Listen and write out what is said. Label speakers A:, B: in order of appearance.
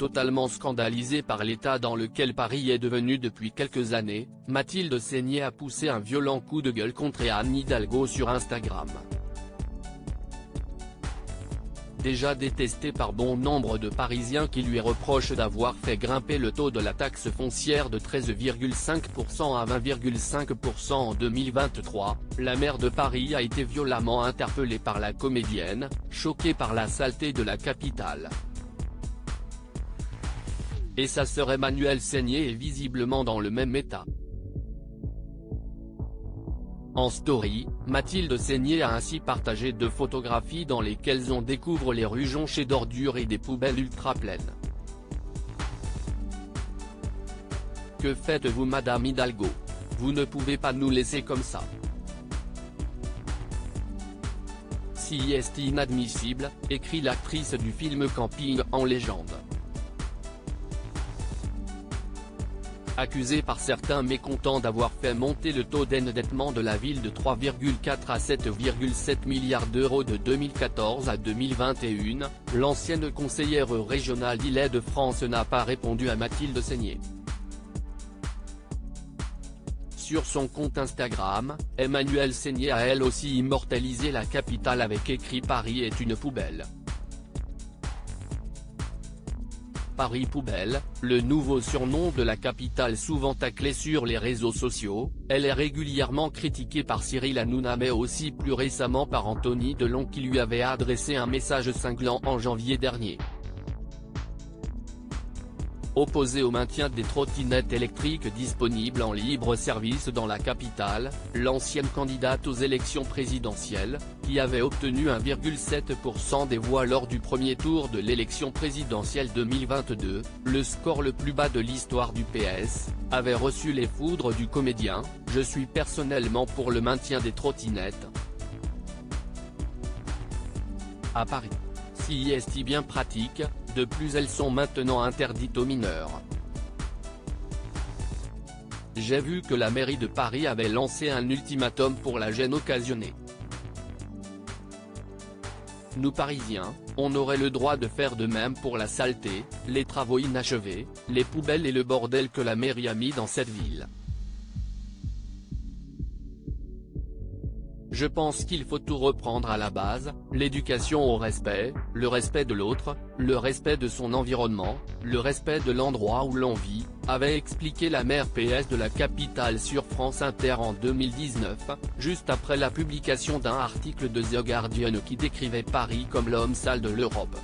A: totalement scandalisée par l'état dans lequel Paris est devenu depuis quelques années, Mathilde Seigner a poussé un violent coup de gueule contre Anne Hidalgo sur Instagram. Déjà détestée par bon nombre de Parisiens qui lui reprochent d'avoir fait grimper le taux de la taxe foncière de 13,5% à 20,5% en 2023, la maire de Paris a été violemment interpellée par la comédienne, choquée par la saleté de la capitale. Et sa sœur Emmanuelle Seigner est visiblement dans le même état. En story, Mathilde Seigner a ainsi partagé 2 photographies dans lesquelles on découvre les rues jonchées d'ordures et des poubelles ultra pleines. Que faites-vous Madame Hidalgo? Vous ne pouvez pas nous laisser comme ça. C'est inadmissible, écrit l'actrice du film Camping en légende. Accusée par certains mécontents d'avoir fait monter le taux d'endettement de la ville de 3,4 à 7,7 milliards d'euros de 2014 à 2021, l'ancienne conseillère régionale d'Île-de-France n'a pas répondu à Mathilde Seigner. Sur son compte Instagram, Emmanuelle Seigner a elle aussi immortalisé la capitale avec écrit « Paris est une poubelle ». Paris Poubelle, le nouveau surnom de la capitale souvent taclé sur les réseaux sociaux, elle est régulièrement critiquée par Cyril Hanouna mais aussi plus récemment par Anthony Delon qui lui avait adressé un message cinglant en janvier dernier. Opposée au maintien des trottinettes électriques disponibles en libre service dans la capitale, l'ancienne candidate aux élections présidentielles, qui avait obtenu 1,7% des voix lors du premier tour de l'élection présidentielle 2022, le score le plus bas de l'histoire du PS, avait reçu les foudres du comédien « Je suis personnellement pour le maintien des trottinettes à Paris. Si est bien pratique, de plus elles sont maintenant interdites aux mineurs. J'ai vu que la mairie de Paris avait lancé un ultimatum pour la gêne occasionnée. Nous Parisiens, on aurait le droit de faire de même pour la saleté, les travaux inachevés, les poubelles et le bordel que la mairie a mis dans cette ville. Je pense qu'il faut tout reprendre à la base, l'éducation au respect, le respect de l'autre, le respect de son environnement, le respect de l'endroit où l'on vit, avait expliqué la maire PS de la capitale sur France Inter en 2019, juste après la publication d'un article de The Guardian qui décrivait Paris comme l'homme sale de l'Europe.